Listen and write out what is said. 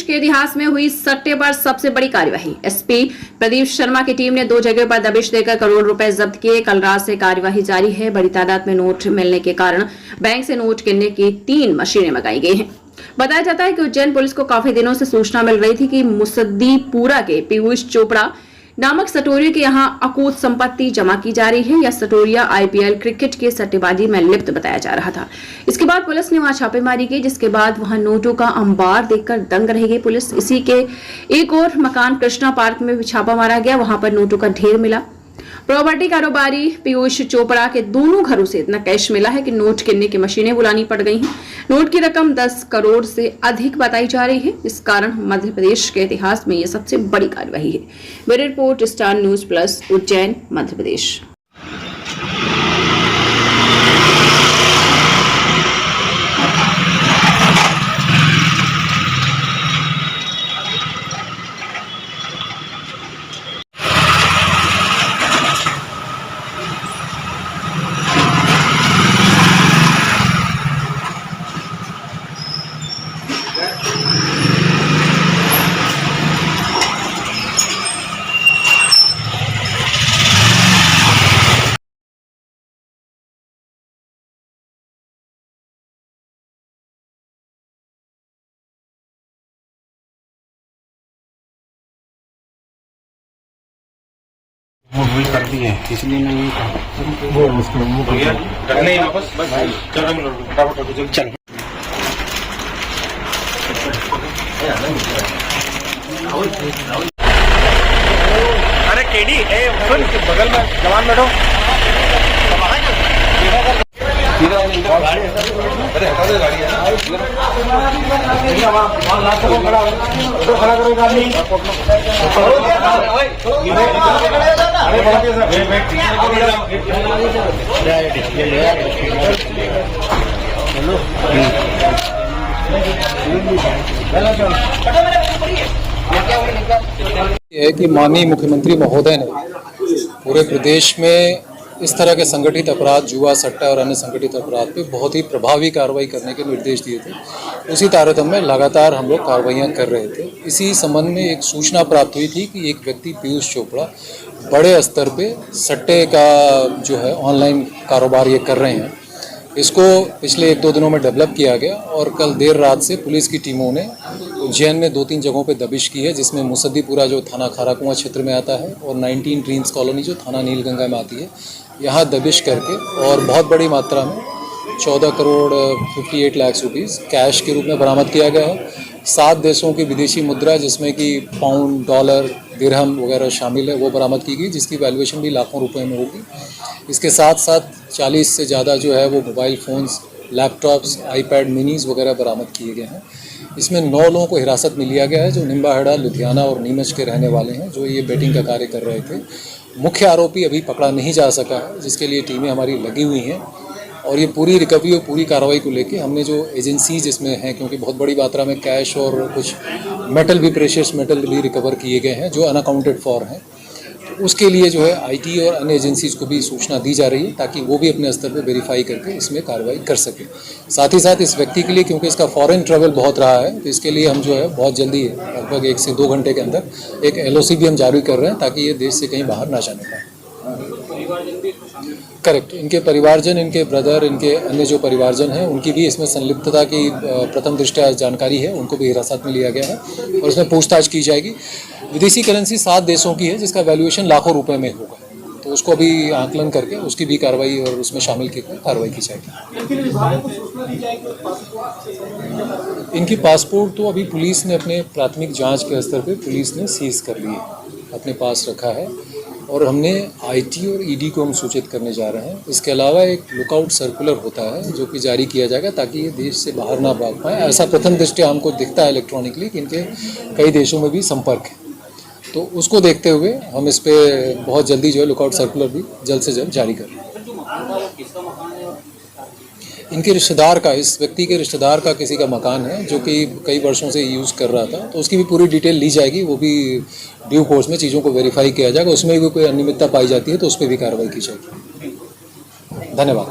के इतिहास में हुई सट्टे पर सबसे बड़ी कार्यवाही। एसपी प्रदीप शर्मा की टीम ने 2 जगह पर दबिश देकर करोड़ रुपए जब्त किए। कल रात से कार्यवाही जारी है। बड़ी तादाद में नोट मिलने के कारण बैंक से नोट गिनने की 3 मशीनें मंगाई गई हैं। बताया जाता है कि उज्जैन पुलिस को काफी दिनों से सूचना मिल रही थी कि मुसद्दीपुरा के पीयूष चोपड़ा नामक सटोरिया के यहां अकूत संपत्ति जमा की जा रही है। यह सटोरिया आईपीएल क्रिकेट के सट्टेबाजी में लिप्त बताया जा रहा था। इसके बाद पुलिस ने वहां छापेमारी की, जिसके बाद वहां नोटों का अंबार देखकर दंग रह गई पुलिस। इसी के एक और मकान कृष्णा पार्क में भी छापा मारा गया। वहां पर नोटों का ढेर मिला। प्रॉपर्टी कारोबारी पीयूष चोपड़ा के दोनों घरों से इतना कैश मिला है कि नोट गिनने की मशीनें बुलानी पड़ गई हैं। नोट की रकम 10 करोड़ से अधिक बताई जा रही है। इस कारण मध्य प्रदेश के इतिहास में यह सबसे बड़ी कार्यवाही है। Bureau report, Star News Plus, Ujjain, Madhya Pradesh. वो भी कर दी है, इसलिए मैं नहीं कहा वो उसको वो भैया करने ही वापस बस चलो फटाफट चल। अरे केडी ए सुन बगल में जवान बैठो। अरे हटा दो गाड़ी है खड़ा करो गाड़ी। है कि माननीय मुख्यमंत्री महोदय ने पूरे प्रदेश में इस तरह के संगठित अपराध, जुआ, सट्टा और अन्य संगठित अपराध पे बहुत ही प्रभावी कार्रवाई करने के निर्देश दिए थे। उसी तारतम्य में लगातार हम लोग कार्रवाइयाँ कर रहे थे। इसी संबंध में एक सूचना प्राप्त हुई थी कि एक व्यक्ति पीयूष चोपड़ा बड़े स्तर पे सट्टे का जो है ऑनलाइन कारोबार ये कर रहे हैं। इसको पिछले 1-2 दिनों में डेवलप किया गया और कल देर रात से पुलिस की टीमों ने उज्जैन में 2-3 जगहों पे दबिश की है, जिसमें मुसद्दीपुरा जो थाना खाराकुआं क्षेत्र में आता है और 19 ड्रीम्स कॉलोनी जो थाना नीलगंगा में आती है, यहाँ दबिश करके और बहुत बड़ी मात्रा में 14 करोड़ 58 लाख रुपीस कैश के रूप में बरामद किया गया है। 7 देशों की विदेशी मुद्रा जिसमें कि पाउंड, डॉलर, दिरहम वगैरह शामिल है, वो बरामद की गई, जिसकी वैल्यूएशन भी लाखों रुपए में होगी। इसके साथ साथ 40 से ज़्यादा जो है वो mobile phones, laptops, iPad minis वगैरह बरामद किए गए हैं। इसमें 9 लोगों को हिरासत में लिया गया है जो निम्बाहेड़ा, लुधियाना और नीमच के रहने वाले हैं, जो ये बेटिंग का कार्य कर रहे थे। मुख्य आरोपी अभी पकड़ा नहीं जा सका है, जिसके लिए टीमें हमारी लगी हुई हैं और ये पूरी रिकवरी और पूरी कार्रवाई को लेके हमने जो एजेंसीज इसमें हैं, क्योंकि बहुत बड़ी मात्रा में कैश और कुछ मेटल भी, प्रेशियस मेटल भी रिकवर किए गए हैं जो अनअकाउंटेड फॉर हैं, तो उसके लिए जो है आईटी और अन्य एजेंसीज को भी सूचना दी जा रही है ताकि वो भी अपने स्तर पर वेरीफाई करके इसमें कार्रवाई कर सके। साथ ही साथ इस व्यक्ति के लिए, क्योंकि इसका फॉरेन ट्रैवल बहुत रहा है, तो इसके लिए हम जो है बहुत जल्दी लगभग 1 से 2 घंटे के अंदर एक LOC भी हम जारी कर रहे हैं ताकि ये देश से कहीं बाहर ना जाने पाए। करेक्ट, इनके परिवारजन, इनके ब्रदर, इनके अन्य जो परिवारजन हैं, उनकी भी इसमें संलिप्तता की प्रथम दृष्टया जानकारी है, उनको भी हिरासत में लिया गया है और इसमें पूछताछ की जाएगी। विदेशी करेंसी 7 देशों की है जिसका वैल्यूएशन लाखों रुपए में होगा, तो उसको भी आकलन करके उसकी भी कार्रवाई और उसमें शामिल की कार्रवाई की जाएगी। इनकी पासपोर्ट तो अभी पुलिस ने अपने प्राथमिक जांच के स्तर पे पुलिस ने सीज कर लिए, अपने पास रखा है और हमने IT और ED को हम सूचित करने जा रहे हैं। इसके अलावा एक लुकआउट सर्कुलर होता है जो कि जारी किया जाएगा ताकि ये देश से बाहर ना भाग पाए। ऐसा प्रथम दृष्टया हमको दिखता है इलेक्ट्रॉनिकली कि इनके कई देशों में भी संपर्क है, तो उसको देखते हुए हम इस पर बहुत जल्दी जो है लुकआउट सर्कुलर भी जल्द से जल्द जारी कर रहे हैं। इनके रिश्तेदार का, इस व्यक्ति के रिश्तेदार का किसी का मकान है जो कि कई वर्षों से यूज़ कर रहा था, तो उसकी भी पूरी डिटेल ली जाएगी। वो भी ड्यू कोर्स में चीज़ों को वेरीफाई किया जाएगा। उसमें भी कोई अनियमितता पाई जाती है तो उस पर भी कार्रवाई की जाएगी। धन्यवाद।